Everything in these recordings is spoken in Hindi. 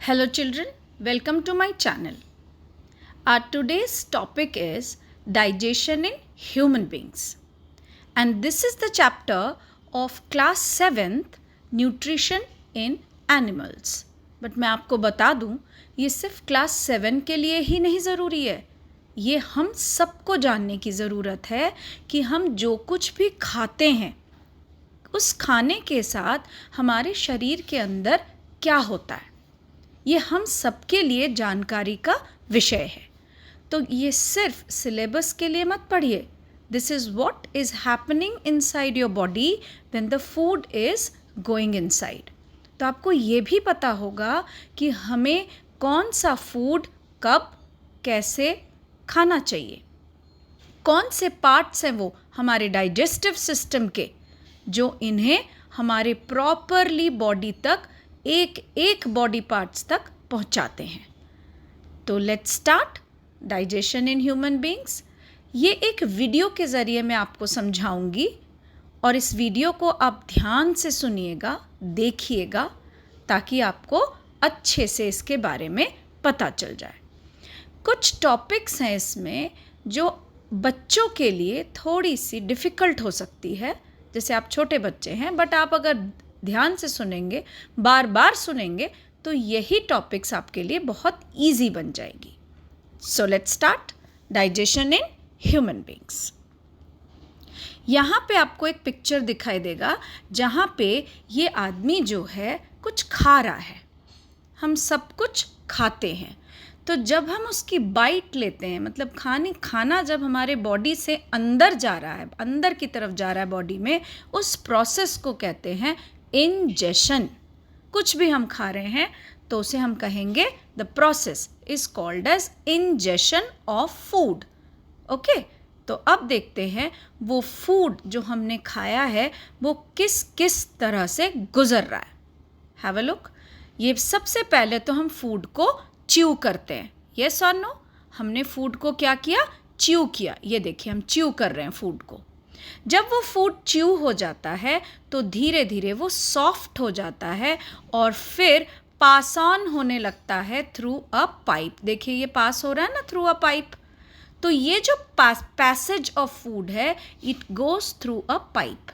Hello children, welcome to my channel. Our today's topic is digestion in human beings. And this is the chapter of class 7th nutrition in animals. But मैं आपको बता दूं, ये सिर्फ क्लास 7 के लिए ही नहीं ज़रूरी है. ये हम सबको जानने की ज़रूरत है कि हम जो कुछ भी खाते हैं उस खाने के साथ हमारे शरीर के अंदर क्या होता है. ये हम सबके लिए जानकारी का विषय है. तो ये सिर्फ सिलेबस के लिए मत पढ़िए. This is what is happening inside your body when the food is going inside. तो आपको ये भी पता होगा कि हमें कौन सा फूड कब कैसे खाना चाहिए. कौन से पार्ट्स हैं वो हमारे डाइजेस्टिव सिस्टम के जो इन्हें हमारे प्रॉपरली बॉडी तक एक एक बॉडी पार्ट्स तक पहुंचाते हैं. तो let's start digestion in human beings. ये एक वीडियो के ज़रिए मैं आपको समझाऊंगी और इस वीडियो को आप ध्यान से सुनिएगा, देखिएगा, ताकि आपको अच्छे से इसके बारे में पता चल जाए. कुछ टॉपिक्स हैं इसमें जो बच्चों के लिए थोड़ी सी डिफ़िकल्ट हो सकती है. जैसे आप छोटे बच्चे हैं, बट आप अगर ध्यान से सुनेंगे, बार बार सुनेंगे, तो यही टॉपिक्स आपके लिए बहुत इजी बन जाएगी. So let's start digestion in human beings. यहाँ पे आपको एक पिक्चर दिखाई देगा जहाँ पे ये आदमी जो है कुछ खा रहा है. हम सब कुछ खाते हैं. तो जब हम उसकी बाइट लेते हैं, मतलब खाना जब हमारे बॉडी से अंदर जा रहा है, अंदर की तरफ जा रहा है बॉडी में, उस प्रोसेस को कहते हैं इंजेशन. कुछ भी हम खा रहे हैं तो उसे हम कहेंगे the process is called as ingestion of food. Okay, तो अब देखते हैं वो फूड जो हमने खाया है वो किस किस तरह से गुजर रहा है. Have a look. ये सबसे पहले तो हम फूड को च्यू करते हैं. यस और नो? हमने फूड को क्या किया? च्यू किया. ये देखिए, हम च्यू कर रहे हैं फूड को. जब वो फूड च्यू हो जाता है तो धीरे धीरे वो सॉफ्ट हो जाता है और फिर पास ऑन होने लगता है थ्रू अ पाइप. देखिए, ये पास हो रहा है ना थ्रू अ पाइप. तो ये जो पैसेज ऑफ फूड है, it goes through a pipe.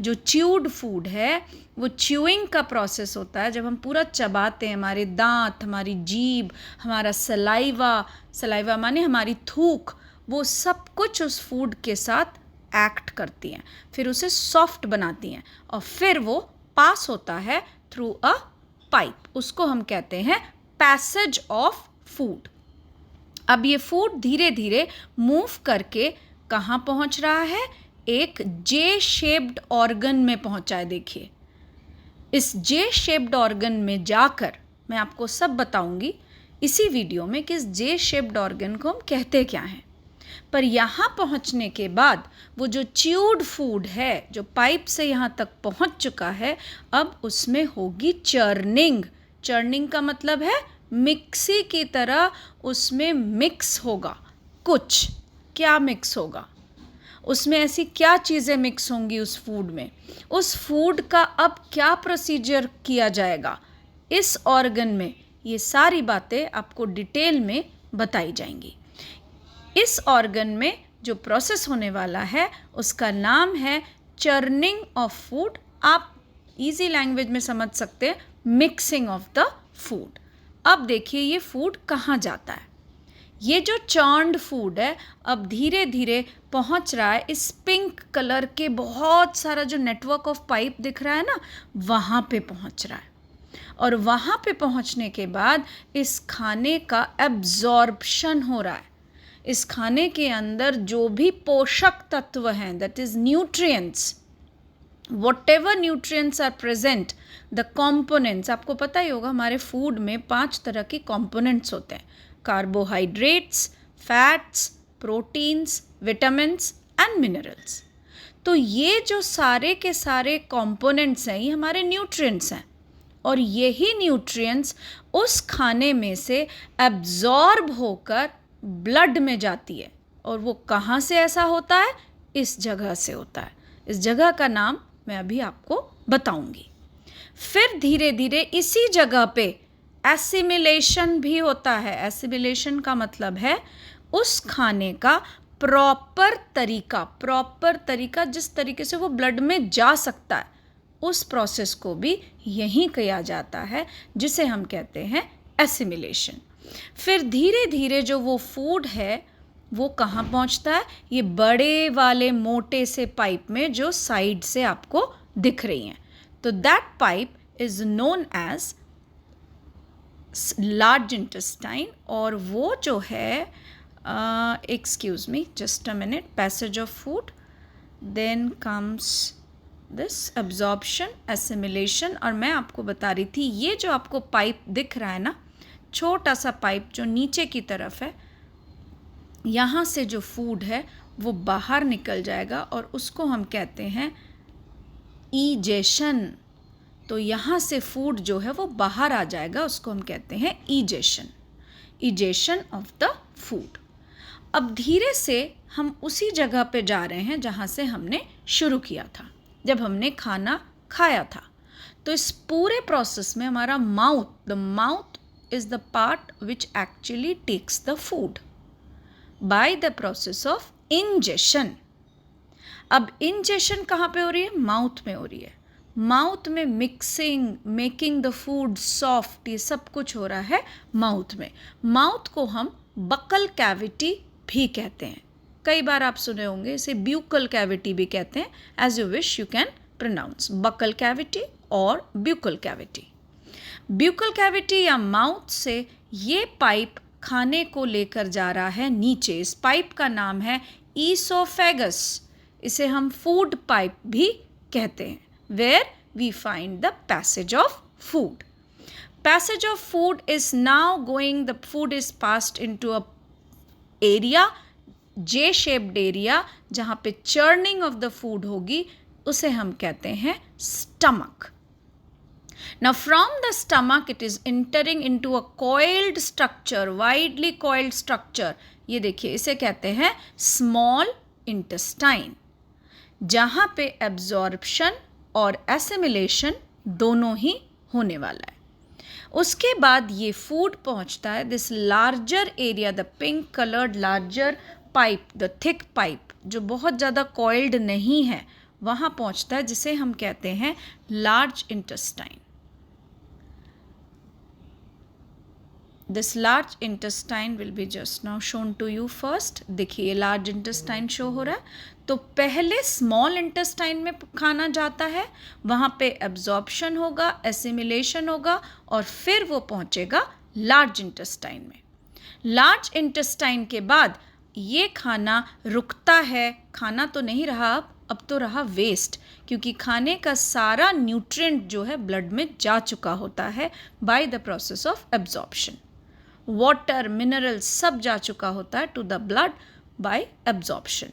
जो च्यूड फूड है वो च्यूइंग का प्रोसेस होता है. जब हम पूरा चबाते हैं, हमारे दांत, हमारी जीभ, हमारा सलाइवा माने हमारी थूक, वो सब कुछ उस फूड के साथ एक्ट करती हैं, फिर उसे सॉफ्ट बनाती हैं और फिर वो पास होता है थ्रू अ पाइप. उसको हम कहते हैं पैसेज ऑफ फूड. अब ये फूड धीरे धीरे मूव करके कहाँ पहुँच रहा है? एक जे शेप्ड ऑर्गन में पहुँचा है. देखिए, इस जे शेप्ड ऑर्गन में जाकर मैं आपको सब बताऊंगी इसी वीडियो में कि इस जे शेप्ड ऑर्गन को हम कहते क्या हैं. पर यहाँ पहुँचने के बाद वो जो च्यूड फूड है जो पाइप से यहाँ तक पहुँच चुका है, अब उसमें होगी चर्निंग. चर्निंग का मतलब है मिक्सी की तरह उसमें मिक्स होगा कुछ. क्या मिक्स होगा उसमें? ऐसी क्या चीज़ें मिक्स होंगी उस फूड में? उस फूड का अब क्या प्रोसीजर किया जाएगा इस ऑर्गन में? ये सारी बातें आपको डिटेल में बताई जाएंगी. इस ऑर्गन में जो प्रोसेस होने वाला है उसका नाम है चर्निंग ऑफ फूड. आप इजी लैंग्वेज में समझ सकते हैं मिक्सिंग ऑफ द फूड. अब देखिए ये फूड कहाँ जाता है. ये जो चर्न्ड फूड है अब धीरे धीरे पहुंच रहा है इस पिंक कलर के बहुत सारा जो नेटवर्क ऑफ पाइप दिख रहा है ना, वहाँ पे पहुंच रहा है. और वहाँ पे पहुंचने के बाद इस खाने का एब्जॉर्प्शन हो रहा है. इस खाने के अंदर जो भी पोषक तत्व हैं, that is nutrients, whatever nutrients are present, the components, आपको पता ही होगा हमारे फूड में 5 तरह की components होते हैं. Carbohydrates, fats, proteins, vitamins and minerals. तो ये जो सारे के सारे components हैं ये हमारे न्यूट्रिएंट्स हैं और यही न्यूट्रिएंट्स उस खाने में से एब्जॉर्ब होकर ब्लड में जाती है. और वो कहाँ से ऐसा होता है? इस जगह से होता है. इस जगह का नाम मैं अभी आपको बताऊंगी. फिर धीरे धीरे इसी जगह पे एसिमिलेशन भी होता है। एसिमिलेशन का मतलब है उस खाने का प्रॉपर तरीका जिस तरीके से वो ब्लड में जा सकता है, उस प्रोसेस को भी यहीं किया जाता है, जिसे हम कहते हैं एसिमिलेशन। फिर धीरे धीरे जो वो फूड है वो कहाँ पहुँचता है? ये बड़े वाले मोटे से पाइप में जो साइड से आपको दिख रही हैं। तो that pipe is known as large intestine, और वो जो है excuse me just a minute, passage of food, then comes this absorption, assimilation. और मैं आपको बता रही थी ये जो आपको पाइप दिख रहा है ना, छोटा सा पाइप जो नीचे की तरफ है, यहाँ से जो फूड है वो बाहर निकल जाएगा और उसको हम कहते हैं ईजेशन। तो यहाँ से फूड जो है वो बाहर आ जाएगा, उसको हम कहते हैं ईजेशन ऑफ द फूड। अब धीरे से हम उसी जगह पे जा रहे हैं जहाँ से हमने शुरू किया था, जब हमने खाना खाया था। तो इस पूरे प्रोसेस में हमारा mouth is the part which actually takes the food by the process of ingestion. अब इंजेशन कहाँ पे हो रही है? माउथ में हो रही है। माउथ में mixing, making the food soft, ये सब कुछ हो रहा है माउथ में। माउथ को हम बकल कैविटी भी कहते हैं। कई बार आप सुने होंगे इसे ब्यूकल कैविटी भी कहते हैं। As you wish you can pronounce buccal cavity और ब्यूकल कैविटी। ब्यूकल कैविटी या माउथ से ये पाइप खाने को लेकर जा रहा है नीचे। इस पाइप का नाम है ईसोफेगस। इसे हम फूड पाइप भी कहते हैं, where we find the passage of food. Passage of food is now going, the food is passed into a area, J-shaped area, जहाँ पे churning of the food होगी, उसे हम कहते हैं stomach. Now from the stomach it is entering into a coiled structure, widely coiled structure. ये देखिए, इसे कहते हैं small intestine, जहाँ पे absorption और एसिमिलेशन दोनों ही होने वाला है। उसके बाद ये फूड पहुंचता है this larger area, the pink coloured larger pipe, the thick pipe जो बहुत ज़्यादा कॉइल्ड नहीं है, वहाँ पहुंचता है, जिसे हम कहते हैं large intestine. This large intestine will be just now shown to you first. देखिए लार्ज इंटेस्टाइन शो हो रहा है। तो पहले स्मॉल इंटेस्टाइन में खाना जाता है, वहाँ पे एब्जॉर्प्शन होगा, एसिमिलेशन होगा, और फिर वो पहुँचेगा लार्ज इंटेस्टाइन में। लार्ज इंटेस्टाइन के बाद ये खाना रुकता है। खाना तो नहीं रहा अब तो रहा वेस्ट, क्योंकि खाने का सारा न्यूट्रिएंट जो है ब्लड में जा चुका होता है by the process of absorption. Water, mineral सब जा चुका होता है to the blood by absorption.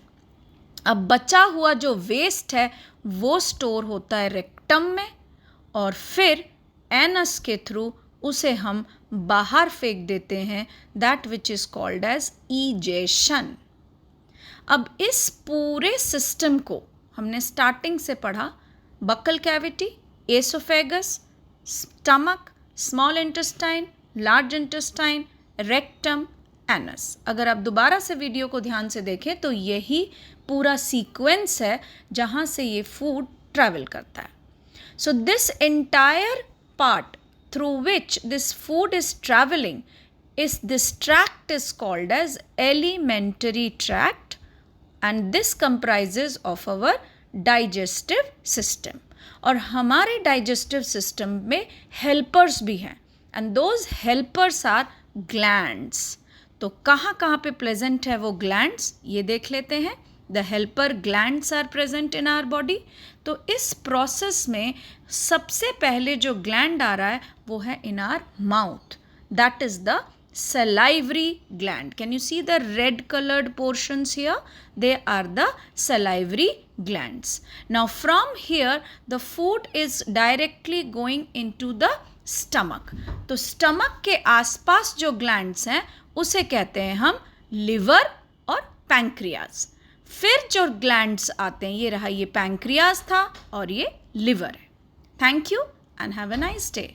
अब बचा हुआ जो वेस्ट है वो स्टोर होता है रेक्टम में, और फिर एनस के थ्रू उसे हम बाहर फेंक देते हैं, that which is called as egestion. अब इस पूरे सिस्टम को हमने स्टार्टिंग से पढ़ा, buccal cavity, oesophagus, stomach, small intestine, large intestine, rectum, anus. अगर आप दोबारा से वीडियो को ध्यान से देखें तो यही पूरा सीक्वेंस है जहाँ से ये फूड ट्रैवल करता है। So this entire part through which this food is travelling is this tract is called as alimentary tract, and this comprises of our digestive system. और हमारे digestive system में helpers भी हैं, and those helpers are glands. तो कहाँ कहाँ पे प्रेजेंट है वो ग्लैंड्स, ये देख लेते हैं। The helper glands are present in our body. तो इस प्रोसेस में सबसे पहले जो ग्लैंड आ रहा है वो है in our mouth, that is the salivary gland. Can you see the red colored portions here? They are the salivary glands. Now from here the food is directly going into the stomach. तो stomach के आसपास जो glands हैं उसे कहते हैं हम liver और pancreas. फिर जो glands आते हैं, ये रहा, ये pancreas था और ये liver है. Thank you and have a nice day.